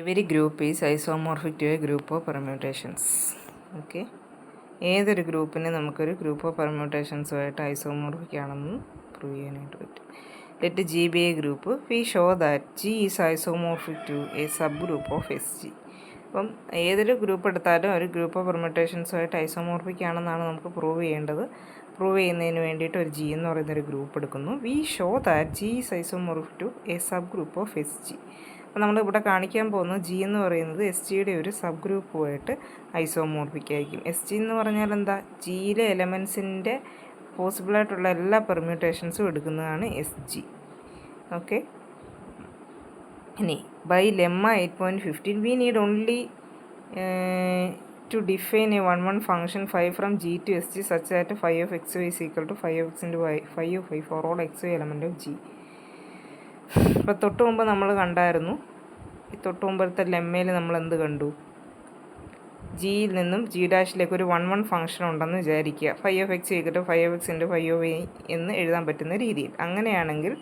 Every group is isomorphic to a group of permutations. Okay. ഏതൊരു ഗ്രൂപ്പിനെ നമുക്കൊരു group of പെർമ്യൂട്ടേഷൻസുമായിട്ട് ഐസോമോർഫിക് ആണെന്ന് പ്രൂവ് ചെയ്യാനായിട്ട് പറ്റും. Let G be a group we show that G is isomorphic to a subgroup of S G. അപ്പം ഏതൊരു group എടുത്താലും ഒരു ഗ്രൂപ്പ് ഓഫ് പെർമ്യൂട്ടേഷൻസുമായിട്ട് ഐസോമോർഫിക് ആണെന്നാണ് നമുക്ക് പ്രൂവ് ചെയ്യേണ്ടത്. പ്രൂവ് ചെയ്യുന്നതിന് വേണ്ടിയിട്ട് ഒരു ജി എന്ന് പറയുന്നൊരു ഗ്രൂപ്പ് എടുക്കുന്നു. We show that G is isomorphic to a subgroup of S G. അപ്പോൾ നമ്മളിവിടെ കാണിക്കാൻ പോകുന്നത് ജി എന്ന് പറയുന്നത് എസ് ജിയുടെ ഒരു സബ് ഗ്രൂപ്പുമായിട്ട് ഐസോമോർഫിക് ആയിരിക്കും. എസ് ജി എന്ന് പറഞ്ഞാൽ എന്താ? ജിയിലെ എലമെൻസിൻ്റെ പോസിബിളായിട്ടുള്ള എല്ലാ പെർമ്യൂട്ടേഷൻസും എടുക്കുന്നതാണ് എസ് ജി. ഓക്കെ. ഇനി by lemma 8.15 we need only to define a 1-1 function phi from G to SG such that phi of xy is equal to phi of x into y, phi of y for all xy element of G. അപ്പോൾ തൊട്ട് മുമ്പ് നമ്മൾ കണ്ടായിരുന്നു, ഈ തൊട്ട് മുമ്പത്തെ ലെമ്മയിൽ നമ്മൾ എന്ത് കണ്ടു? ജിയിൽ നിന്നും ജി ഡാഷിലേക്ക് ഒരു 1-1 ഫംഗ്ഷൻ ഉണ്ടെന്ന് വിചാരിക്കുക. ഫൈ ഓഫ് എക്സ് ചെയ്തിട്ട് phi of X into phi of A എന്ന് എഴുതാൻ പറ്റുന്ന രീതിയിൽ. അങ്ങനെയാണെങ്കിൽ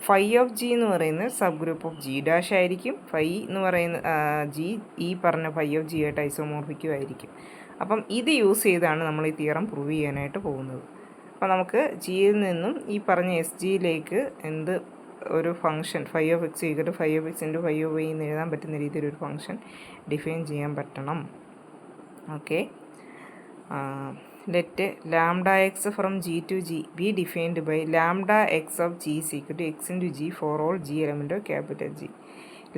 ഫൈ ഓഫ് ജി എന്ന് പറയുന്നത് sub group of G dash ആയിരിക്കും. ഫൈ എന്ന് പറയുന്ന ജി ഈ പറഞ്ഞ ഫൈ ഓഫ് ജി ആയിട്ട് ഐസോമോർഫിക്കും ആയിരിക്കും. അപ്പം ഇത് യൂസ് ചെയ്താണ് നമ്മൾ ഈ തിയറം പ്രൂവ് ചെയ്യാനായിട്ട് പോകുന്നത്. അപ്പോൾ നമുക്ക് ജിയിൽ നിന്നും ഈ പറഞ്ഞ എസ് ജിയിലേക്ക് എന്ത് ഒരു ഫംഗ്ഷൻ ഫൈ ഓഫ് എക്സ് ചെയ്തിട്ട് phi of X into phi of Y എന്ന് എഴുതാൻ പറ്റുന്ന രീതിയിൽ ഒരു ഫംഗ്ഷൻ ഡിഫൈൻ ചെയ്യാൻ പറ്റണം. Okay. Let lambda X from G to G be defined by lambda X of G equal to X into G for all G element of capital G.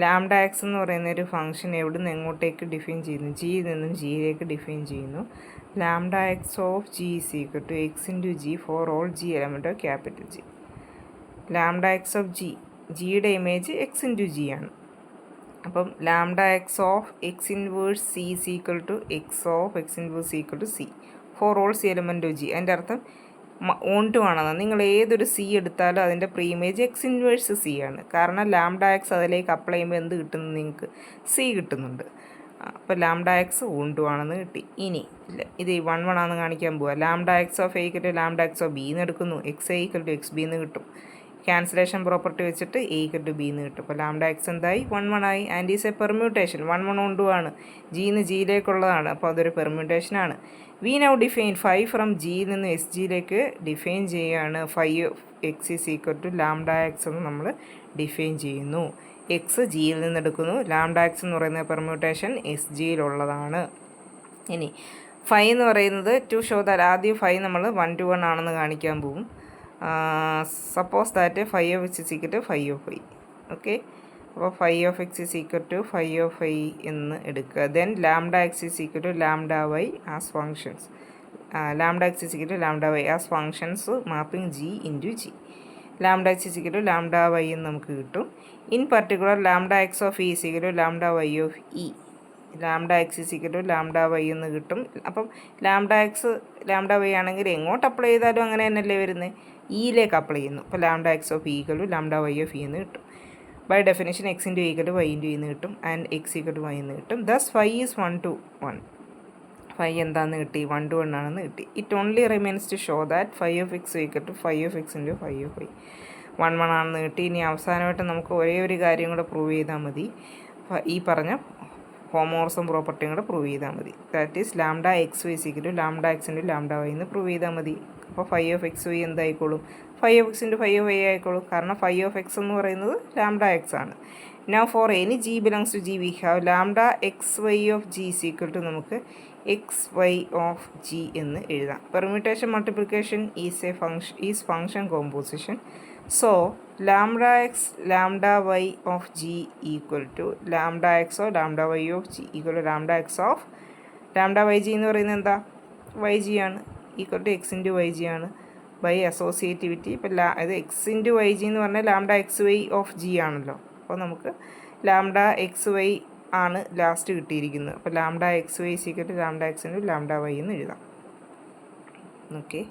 Lambda X എന്ന് പറയുന്ന ഒരു function എവിടെ നിന്ന് എങ്ങോട്ടേക്ക് define ചെയ്യുന്നു? ജിയിൽ നിന്നും ജിയിലേക്ക് define ചെയ്യുന്നു. Lambda X of G equal to X into G for all G element of capital G. Lambda X of G, ജിയുടെ ഇമേജ് എക്സ് ഇൻറ്റു ജി ആണ്. അപ്പം lambda X of X inverse C is equal to X of X inverse equal to C for all C element of G. അതിൻ്റെ അർത്ഥം on to ആണെന്ന്. നിങ്ങൾ ഏതൊരു C എടുത്താലും അതിൻ്റെ pre image X inverse C ആണ്. കാരണം ലാംഡ എക്സ് അതിലേക്ക് അപ്ലൈ ചെയ്യുമ്പോൾ എന്ത് കിട്ടുന്നു? നിങ്ങൾക്ക് സി കിട്ടുന്നുണ്ട്. അപ്പോൾ ലാംഡ എക്സ് ഓൺ ടു ആണെന്ന് കിട്ടി. ഇനി ഇത് 1-1 ആണെന്ന് കാണിക്കാൻ പോവുക. Lambda X of a equal to lambda X of b എന്ന് എടുക്കുന്നു. X a equal to x b എന്ന് കിട്ടും. ക്യാൻസലേഷൻ പ്രോപ്പർട്ടി വെച്ചിട്ട് എ ഈക്വൽ ടു ബി എന്ന് കിട്ടും. അപ്പോൾ ലാംഡ എക്സ് എന്തായി? 1-1 ആയി. And is a permutation. 1-1 onto ആണ്. ജിന്ന് ജിയിലേക്കുള്ളതാണ്. അപ്പോൾ അതൊരു പെർമ്യൂട്ടേഷനാണ്. We now define phi from ജിയിൽ നിന്ന് എസ് ജിയിലേക്ക് ഡിഫൈൻ ചെയ്യുകയാണ്. Phi x is equal to lambda X എന്ന് നമ്മൾ ഡിഫൈൻ ചെയ്യുന്നു. എക്സ് ജിയിൽ നിന്ന് എടുക്കുന്നു. ലാംഡ എക്സ് എന്ന് പറയുന്ന പെർമ്യൂട്ടേഷൻ എസ് ജിയിലുള്ളതാണ്. ഇനി ഫൈ എന്ന് പറയുന്നത് ടു ഷോ ദാറ്റ് ആദ്യം ഫൈ നമ്മൾ 1-1 ആണെന്ന് കാണിക്കാൻ പോകും. Suppose that phi of x is equal to phi of y. Okay. അപ്പോൾ phi of x is equal to phi of Y എന്ന് എടുക്കുക. Then lambda X is equal to lambda y as functions. Lambda X is equal to lambda y as functions mapping G into G. Lambda X is equal to lambda Y എന്ന് നമുക്ക് കിട്ടും. In particular lambda X of E is equal to lambda Y of E. Lambda X is equal to lambda Y എന്ന് കിട്ടും. അപ്പം lambda X lambda Y ആണെങ്കിൽ എങ്ങോട്ട് apply ചെയ്താലും അങ്ങനെ തന്നെയല്ലേ വരുന്നത്? ഇയിലേക്ക് അപ്ലൈ ചെയ്യുന്നു. അപ്പോൾ lambda X of E equal to lambda Y of E എന്ന് കിട്ടും. By definition X into equal to Y into എന്ന് കിട്ടും. And X equal to Y എന്ന് കിട്ടും. Thus phi is 1-1. ഫൈ എന്താണെന്ന് കിട്ടി? 1-1 ആണെന്ന് കിട്ടി. It only remains to show that phi of X equal to phi of X into phi of Y. 1-1 ആണെന്ന് കിട്ടി. ഇനി അവസാനമായിട്ട് നമുക്ക് ഒരേ ഒരു കാര്യം കൂടെ പ്രൂവ് ചെയ്താൽ മതി. ഈ പറഞ്ഞ ഹോമോർസം പ്രോപ്പർട്ടിയും കൂടെ പ്രൂവ് ചെയ്താൽ മതി. That is lambda X Y equal to lambda x into lambda Y എന്ന് പ്രൂവ് ചെയ്താൽ മതി. അപ്പോൾ ഫൈ ഓഫ് എക്സ് വൈ എന്തായിക്കോളും? Phi of X into phi of y ആയിക്കോളും. കാരണം ഫൈ ഓഫ് എക്സ് എന്ന് പറയുന്നത് ലാംഡ എക്സ് ആണ്. Now for any G belongs to G we have lambda X Y of G is equal to നമുക്ക് x Y of G എന്ന് എഴുതാം. Permutation multiplication is function composition. So lambda X lambda Y of G equal to lambda X of lambda Y of G equal to lambda X of lambda Y G എന്ന് പറയുന്നത് എന്താ? Y G ആണ്. Equal to X into Y G ആണ്. By associativity ഇപ്പോൾ ഇത് X into Y G എന്ന് പറഞ്ഞാൽ lambda X Y of G ആണല്ലോ. അപ്പോൾ നമുക്ക് ലാംഡ എക്സ് വൈ ആണ് ലാസ്റ്റ് കിട്ടിയിരിക്കുന്നത്. അപ്പോൾ lambda X Y equal to lambda x into lambda Y എന്ന് എഴുതാം. ഓക്കെ.